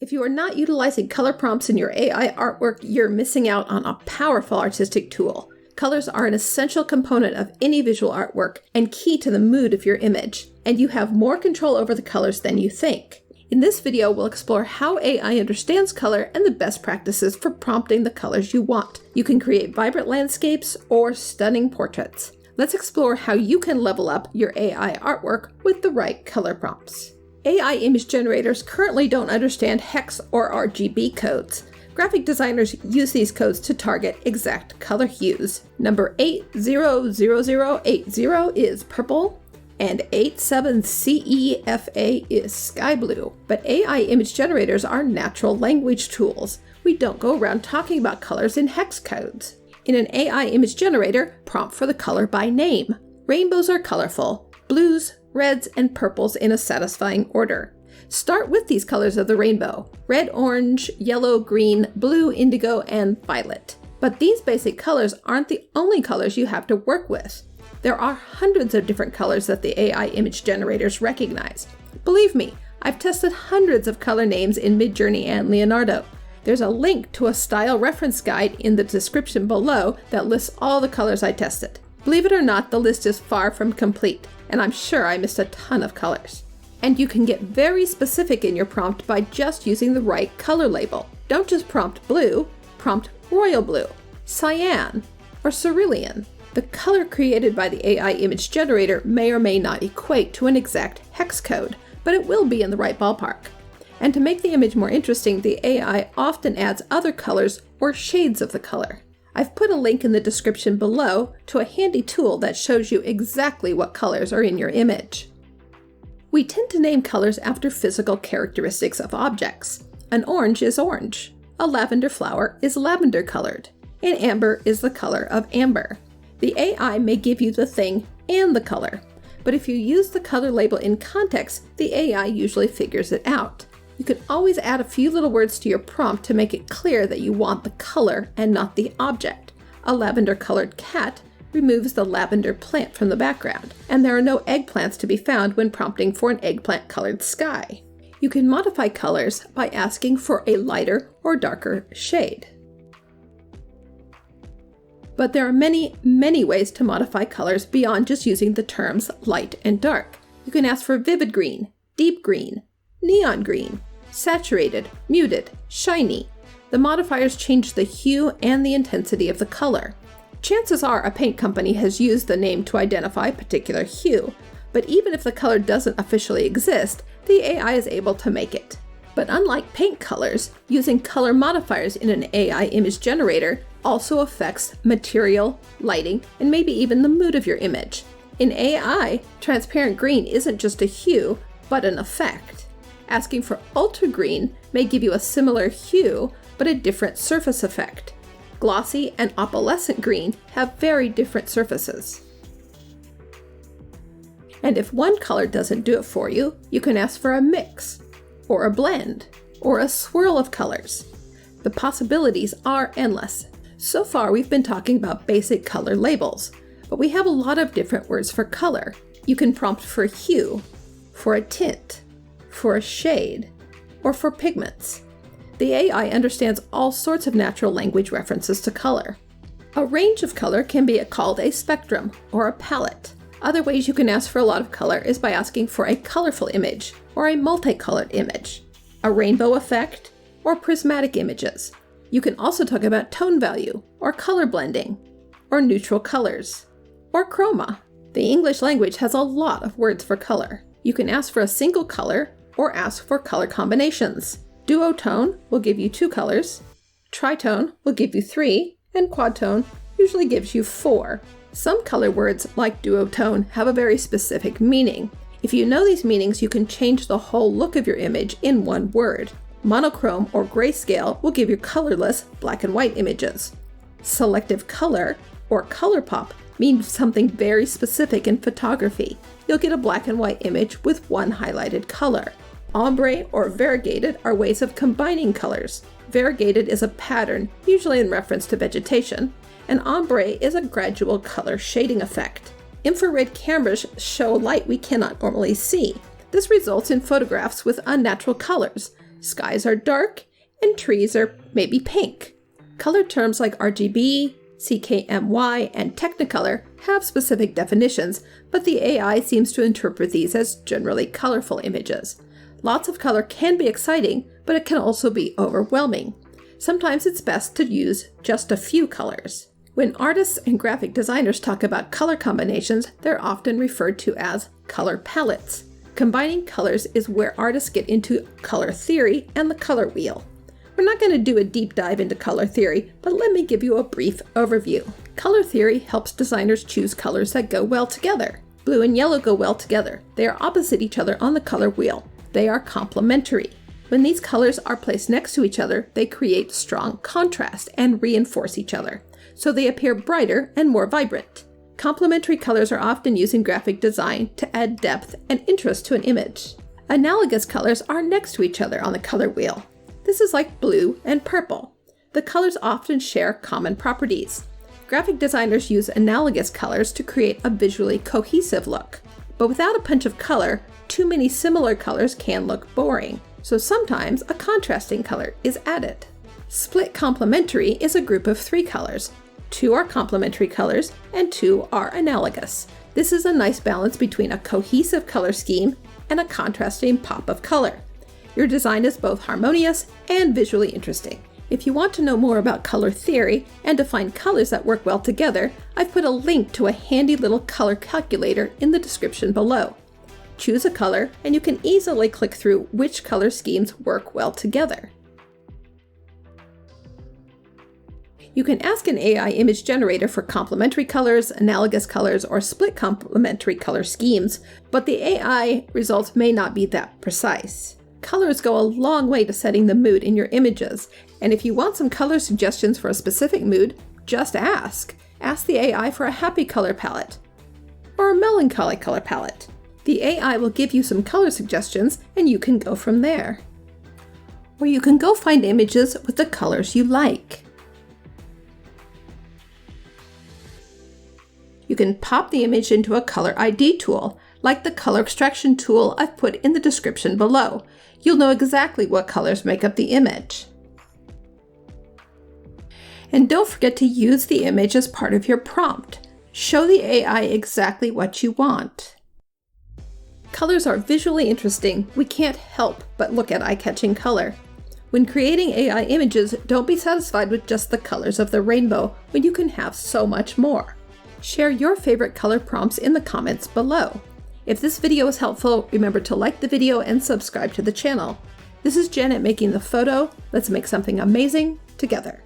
If you are not utilizing color prompts in your AI artwork, you're missing out on a powerful artistic tool. Colors are an essential component of any visual artwork and key to the mood of your image, and you have more control over the colors than you think. In this video, we'll explore how AI understands color and the best practices for prompting the colors you want. You can create vibrant landscapes or stunning portraits. Let's explore how you can level up your AI artwork with the right color prompts. AI image generators currently don't understand hex or RGB codes. Graphic designers use these codes to target exact color hues. Number 800080 is purple, and 87CEFA is sky blue. But AI image generators are natural language tools. We don't go around talking about colors in hex codes. In an AI image generator, prompt for the color by name. Rainbows are colorful. Blues, reds, and purples in a satisfying order. Start with these colors of the rainbow: red, orange, yellow, green, blue, indigo, and violet. But these basic colors aren't the only colors you have to work with. There are hundreds of different colors that the AI image generators recognize. Believe me, I've tested hundreds of color names in Midjourney and Leonardo. There's a link to a style reference guide in the description below that lists all the colors I tested. Believe it or not, the list is far from complete, and I'm sure I missed a ton of colors. And you can get very specific in your prompt by just using the right color label. Don't just prompt blue, prompt royal blue, cyan, or cerulean. The color created by the AI image generator may or may not equate to an exact hex code, but it will be in the right ballpark. And to make the image more interesting, the AI often adds other colors or shades of the color. I've put a link in the description below to a handy tool that shows you exactly what colors are in your image. We tend to name colors after physical characteristics of objects. An orange is orange. A lavender flower is lavender colored. And amber is the color of amber. The AI may give you the thing and the color, but if you use the color label in context, the AI usually figures it out. You can always add a few little words to your prompt to make it clear that you want the color and not the object. A lavender-colored cat removes the lavender plant from the background, and there are no eggplants to be found when prompting for an eggplant-colored sky. You can modify colors by asking for a lighter or darker shade. But there are many, many ways to modify colors beyond just using the terms light and dark. You can ask for vivid green, deep green, neon green, saturated, muted, shiny. The modifiers change the hue and the intensity of the color. Chances are a paint company has used the name to identify a particular hue, but even if the color doesn't officially exist, the AI is able to make it. But unlike paint colors, using color modifiers in an AI image generator also affects material, lighting, and maybe even the mood of your image. In AI, transparent green isn't just a hue, but an effect. Asking for ultra green may give you a similar hue, but a different surface effect. Glossy and opalescent green have very different surfaces. And if one color doesn't do it for you, you can ask for a mix, or a blend, or a swirl of colors. The possibilities are endless. So far, we've been talking about basic color labels, but we have a lot of different words for color. You can prompt for hue, for a tint, for a shade, or for pigments. The AI understands all sorts of natural language references to color. A range of color can be called a spectrum or a palette. Other ways you can ask for a lot of color is by asking for a colorful image or a multicolored image, a rainbow effect, or prismatic images. You can also talk about tone value, or color blending, or neutral colors, or chroma. The English language has a lot of words for color. You can ask for a single color, or ask for color combinations. Duotone will give you 2 colors, tritone will give you 3, and quadtone usually gives you 4. Some color words, like duotone, have a very specific meaning. If you know these meanings, you can change the whole look of your image in one word. Monochrome or grayscale will give you colorless black and white images. Selective color or color pop means something very specific in photography. You'll get a black and white image with one highlighted color. Ombre or variegated are ways of combining colors. Variegated is a pattern, usually in reference to vegetation, and ombre is a gradual color shading effect. Infrared cameras show light we cannot normally see. This results in photographs with unnatural colors, skies are dark, and trees are maybe pink. Color terms like RGB, CKMY, and Technicolor have specific definitions, but the AI seems to interpret these as generally colorful images. Lots of color can be exciting, but it can also be overwhelming. Sometimes it's best to use just a few colors. When artists and graphic designers talk about color combinations, they're often referred to as color palettes. Combining colors is where artists get into color theory and the color wheel. We're not going to do a deep dive into color theory, but let me give you a brief overview. Color theory helps designers choose colors that go well together. Blue and yellow go well together. They are opposite each other on the color wheel. They are complementary. When these colors are placed next to each other, they create strong contrast and reinforce each other, so they appear brighter and more vibrant. Complementary colors are often used in graphic design to add depth and interest to an image. Analogous colors are next to each other on the color wheel. This is like blue and purple. The colors often share common properties. Graphic designers use analogous colors to create a visually cohesive look. But without a punch of color, too many similar colors can look boring. So sometimes a contrasting color is added. Split complementary is a group of 3 colors. 2 are complementary colors and 2 are analogous. This is a nice balance between a cohesive color scheme and a contrasting pop of color. Your design is both harmonious and visually interesting. If you want to know more about color theory and to find colors that work well together, I've put a link to a handy little color calculator in the description below. Choose a color and you can easily click through which color schemes work well together. You can ask an AI image generator for complementary colors, analogous colors, or split complementary color schemes, but the AI results may not be that precise. Colors go a long way to setting the mood in your images, and if you want some color suggestions for a specific mood, just ask. Ask the AI for a happy color palette or a melancholy color palette. The AI will give you some color suggestions and you can go from there. Or you can go find images with the colors you like. You can pop the image into a color ID tool, like the color extraction tool I've put in the description below. You'll know exactly what colors make up the image. And don't forget to use the image as part of your prompt. Show the AI exactly what you want. Colors are visually interesting. We can't help but look at eye-catching color. When creating AI images, don't be satisfied with just the colors of the rainbow when you can have so much more. Share your favorite color prompts in the comments below. If this video was helpful, remember to like the video and subscribe to the channel. This is Janet making the photo. Let's make something amazing together.